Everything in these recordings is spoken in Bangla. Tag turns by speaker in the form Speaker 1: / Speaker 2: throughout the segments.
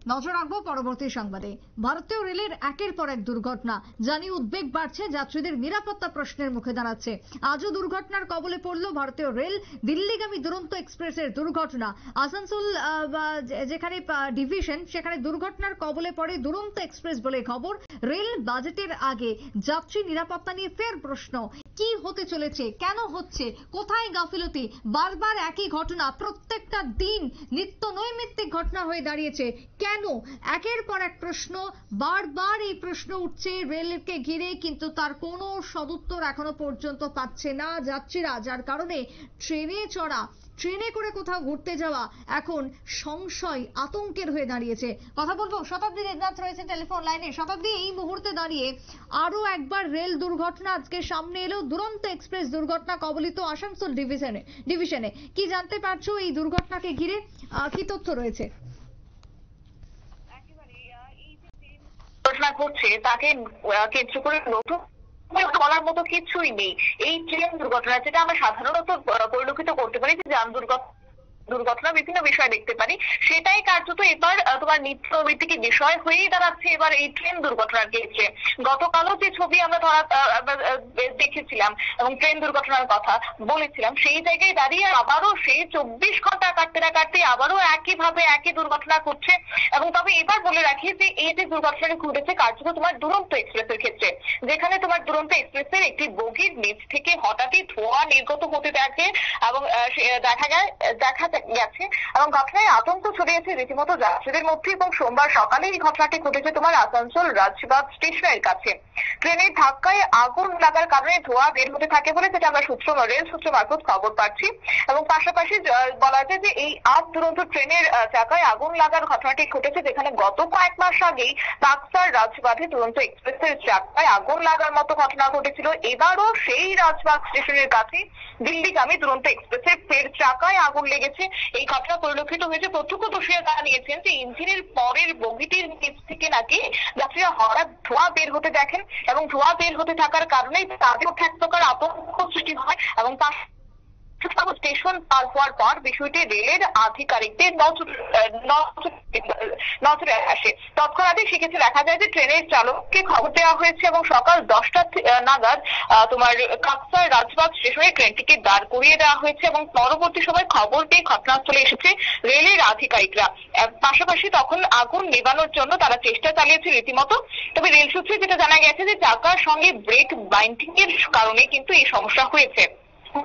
Speaker 1: নজর রাখবো পরবর্তী সংবাদে। ভারতীয় রেলের একের পর এক দুর্ঘটনা জানিয়ে উদ্বেগ বাড়ছে, যাত্রীদের নিরাপত্তা প্রশ্নের মুখে দাঁড়াচ্ছে। আজও দুর্ঘটনার কবলে পড়ল ভারতীয় রেল। দিল্লিগামী দুরন্ত এক্সপ্রেসের দুর্ঘটনা। আসানসোল যেখানে ডিভিশন, সেখানে দুর্ঘটনার কবলে পড়ে দুরন্ত এক্সপ্রেস বলে খবর। রেল বাজেটের আগে যাত্রী নিরাপত্তা নিয়ে ফের প্রশ্ন। কি হতে চলেছে, কেন হচ্ছে, কোথায় গাফিলতি? বারবার একই ঘটনা, প্রত্যেকটা দিন নিত্য নৈমিত্তিক ঘটনা হয়ে দাঁড়িয়েছে। কেন? একের পর এক প্রশ্ন, বারবার এই প্রশ্ন উঠছে রেলকে ঘিরে, কিন্তু তার কোনো সদুত্তর এখনো পর্যন্ত পাচ্ছে না যাত্রীরা, যার কারণে ট্রেনে চড়া, ট্রেনে করে কোথাও ঘুরতে যাওয়া এখন সংশয়, আতঙ্কের হয়ে দাঁড়িয়েছে। কথা বলবো শতাব্দী দেবনাথ রয়েছে টেলিফোন লাইনে। শতাব্দী, এই মুহূর্তে দাঁড়িয়ে আরো একবার রেল দুর্ঘটনা আজকে সামনে এলো, দুরন্ত এক্সপ্রেস দুর্ঘটনা কবলিত আসানসোল ডিভিশনে। কি জানতে পারছো এই দুর্ঘটনাকে ঘিরে, কি তথ্য রয়েছে?
Speaker 2: ঘটনা ঘটছে তাকে কেন্দ্র করে নতুন বলার মতো কিছুই নেই। এই ট্রেন দুর্ঘটনা, যেটা আমরা সাধারণত পরিলক্ষিত করতে পারি যে যান দুর্ঘটনা বিভিন্ন বিষয় দেখতে পারি, সেটাই কার্যত এবার তোমার নিত্য নৈমিত্তিক বিষয় হয়েই দাঁড়াচ্ছে এবার এই ট্রেন দুর্ঘটনার ক্ষেত্রে। গতকালও যে ছবি আমরা দেখেছিলাম এবং ট্রেন দুর্ঘটনার কথা বলেছিলাম, সেই জায়গায় দাঁড়িয়ে আবারও সেই 24 ঘন্টা কাটতে না কাটতে আবারও একইভাবে একই দুর্ঘটনা ঘটছে। এবং তবে এবার বলে রাখি যে এই যে দুর্ঘটনাটি ঘটেছে কার্যত তোমার দুরন্ত এক্সপ্রেসের ক্ষেত্রে, যেখানে তোমার দুরন্ত এক্সপ্রেসের একটি বগির নিচ থেকে হঠাৎই ধোঁয়া নির্গত হতে থাকে এবং দেখা গেছে এবং ঘটনায় আতঙ্ক ছড়িয়েছে রীতিমতো যাত্রীদের মধ্যে। এবং সোমবার সকালে এই ঘটনাটি ঘটেছে তোমার আসানসোল রাজবাগ স্টেশনের কাছে। ট্রেনের ধাক্কায় আগুন লাগার কারণে ধোঁয়া বের হতে থাকে বলে যেটা আমরা রেল সূত্র মারফত খবর পাচ্ছি। এবং পাশাপাশি বলা যায় যে এই দুরন্ত ট্রেনের চাকায় আগুন লাগার ঘটনাটি ঘটেছে, যেখানে গত কয়েক মাস আগেই বাক্সার রাজবাগে দুরন্ত এক্সপ্রেসের চাকায় আগুন লাগার মতো ঘটনা ঘটেছিল। এবারও সেই রাজবাগ স্টেশনের কাছে দিল্লিগামী দুরন্ত এক্সপ্রেসের ফের চাকায় আগুন লেগেছে। এই ঘটনা পরিলক্ষিত হয়েছে। প্রত্যক্ষদর্শীরা জানিয়েছেন যে ইঞ্জিনের পরের বগিটির নিচ থেকে নাকি যাত্রীরা হঠাৎ ধোঁয়া বের হতে দেখেন এবং ধোঁয়া বের হতে থাকার কারণে তাদের মধ্যে এক প্রকার আতঙ্ক সৃষ্টি হয় এবং স্টেশন পার হওয়ার পর বিষয়টি রেলের আধিকারিকদের নজরে আসে। তৎক্ষণাৎই সেক্ষেত্রে দেখা যায় যে ট্রেনের চালককে খবর দেওয়া হয়েছে এবং সকাল 10টা নাগাদ তোমার কাকসার রাজবাগ স্টেশনে ট্রেনটিকে দাঁড় করিয়ে দেওয়া হয়েছে এবং পরবর্তী সময় খবর পেয়ে ঘটনাস্থলে এসেছে রেলের আধিকারিকরা। পাশাপাশি তখন আগুন নেভানোর জন্য তারা চেষ্টা চালিয়েছে রীতিমতো। তবে রেল সূত্রে যেটা জানা গেছে যে চাকার সঙ্গে ব্রেক বাইন্ডিং এর কারণে কিন্তু এই সমস্যা হয়েছে।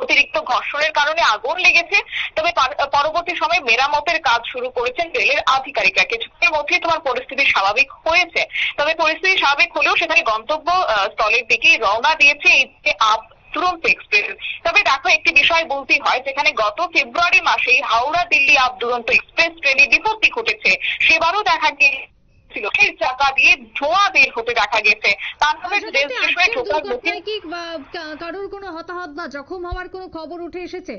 Speaker 2: অতিরিক্ত ঘর্ষণের কারণে আগুন লেগেছে। তবে পরবর্তী সময় মেরামতের কাজ শুরু করেছেন রেলের আধিকারিকরা। কিছুক্ষণের মধ্যেই তোমার পরিস্থিতি স্বাভাবিক হয়েছে। তবে পরিস্থিতি স্বাভাবিক হলেও সেখানে গন্তব্য স্থলের দিকে রওনা দিয়েছে এই যে দুরন্ত এক্সপ্রেস। তবে দেখো, একটি বিষয় বলতেই হয়, যেখানে গত ফেব্রুয়ারি মাসেই হাওড়া দিল্লি দুরন্ত এক্সপ্রেস ট্রেনে বিপত্তি ঘটেছে, সেবারও দেখা গিয়েছিল চাকা দিয়ে ধোঁয়া বের হতে দেখা গেছে। তারপরে রেল স্টেশনে ঢোকার মুখে
Speaker 1: কি কারোর কোনো হতাহত বা জখম হওয়ার কোনো খবর উঠে এসেছে?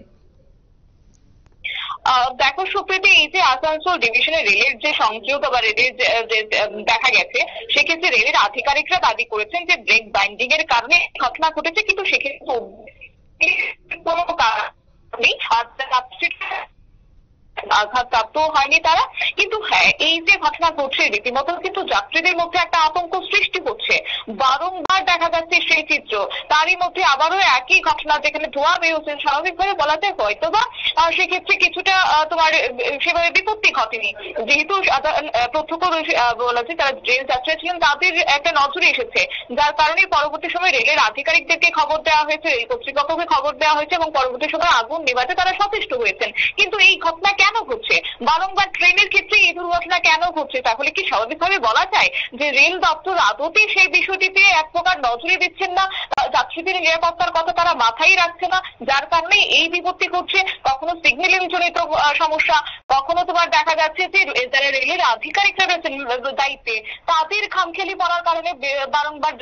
Speaker 2: দেখো সুপ্রীতি, এই যে আসানসোল ডিভিশনের রেলের যে সংযোগ বা রেলের দেখা গেছে, সেক্ষেত্রে রেলের আধিকারিকরা দাবি করেছেন যে ব্রেক বাইন্ডিং এর কারণে ঘটনা ঘটেছে, কিন্তু সেক্ষেত্রে কোনো কারণ নেই, আঘাতপ্রাপ্ত হয়নি তারা। কিন্তু হ্যাঁ, এই যে ঘটনা ঘটছে রীতিমতো কিন্তু যাত্রীদের মধ্যে একটা আতঙ্ক সৃষ্টি করছে। বারংবার দেখা যাচ্ছে সেই চিত্র, তারই মধ্যে আবারও একই ঘটনা, যেখানে ধোঁয়া বের হচ্ছে। স্বাভাবিকভাবে বলা যায় হয়তো বা সেক্ষেত্রে কিছুটা তোমার সেভাবে বিপত্তি ঘটেনি, যেহেতু প্রত্যক্ষ বলা যায় তারা রেল যাত্রীরা ছিলেন, তাদের একটা নজরে এসেছে, যার কারণে পরবর্তী সময় রেলের আধিকারিকদেরকে খবর দেওয়া হয়েছে, রেল কর্তৃপক্ষকে খবর দেওয়া হয়েছে এবং পরবর্তী সময় আগুন নেভাতে তারা সচেষ্ট হয়েছেন। কিন্তু এই ঘটনা কেন ঘটছে? বারংবার ট্রেনের ক্ষেত্রে এই দুর্ঘটনা কেন ঘটছে? তাহলে কি স্বাভাবিকভাবে বলা যায় যে রেল দপ্তর আদতে সেই বিষয়টিতে এক প্রকার নজরে দিচ্ছেন না, যাত্রীদের নিরাপত্তার কথা তারা মাথায় রাখছে না, যার কারণে এই বিপত্তি ঘটছে? কখনো সিগন্যালিং জনিত সমস্যা, কখনো তোমার দেখা যাচ্ছে যে যারা রেলের আধিকারিকরা রয়েছেন দায়িত্বে, তাদের খামখেয়ালি পড়ার কারণে বারংবার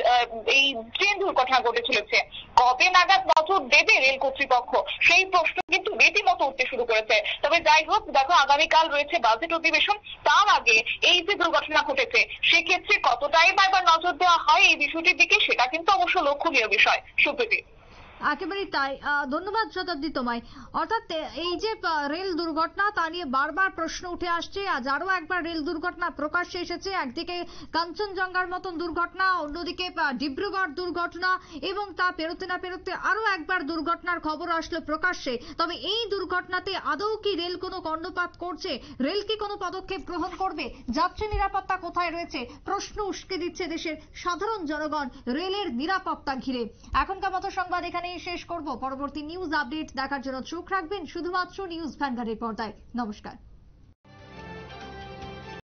Speaker 2: এই ট্রেন দুর্ঘটনা ঘটে চলেছে। কবে নাগাদ নজর দেবে রেল কর্তৃপক্ষ, সেই প্রশ্ন কিন্তু রীতিমতো উঠতে শুরু করেছে। তবে যাই হোক, দেখো আগামীকাল রয়েছে বাজেট অধিবেশন, তার আগে এই যে দুর্ঘটনা ঘটেছে সেক্ষেত্রে কতটাই বা নজর দেওয়া হয় এই বিষয়টির দিকে, সেটা কিন্তু অবশ্য লক্ষণীয় বিষয়। সুপ্রীতি।
Speaker 1: একেবারেই তাই। ধন্যবাদ শতাব্দী তোমায়। অর্থাৎ এই যে রেল দুর্ঘটনা তা নিয়ে বারবার প্রশ্ন উঠে আসছে। আজ আরো একবার রেল দুর্ঘটনা প্রকাশ্যে এসেছে। একদিকে কাঞ্চনজঙ্ঘার মতন দুর্ঘটনা, অন্যদিকে ডিব্রুগড় দুর্ঘটনা, এবং তা পেরোতে না পেরোতে আরো একবার দুর্ঘটনার খবর আসলো প্রকাশ্যে। তবে এই দুর্ঘটনাতে আদৌ কি রেল কোনো কর্ণপাত করছে? রেল কি কোনো পদক্ষেপ গ্রহণ করবে? যাত্রী নিরাপত্তা কোথায় রয়েছে? প্রশ্ন উস্কে দিচ্ছে দেশের সাধারণ জনগণ রেলের নিরাপত্তা ঘিরে। এখনকার মতো সংবাদ এখানেই শেষ করব। পরবর্তী নিউজ আপডেট দেখার জন্য চোখ রাখবেন শুধুমাত্র নিউজ ভ্যানগার্ডের পর্দায়। নমস্কার।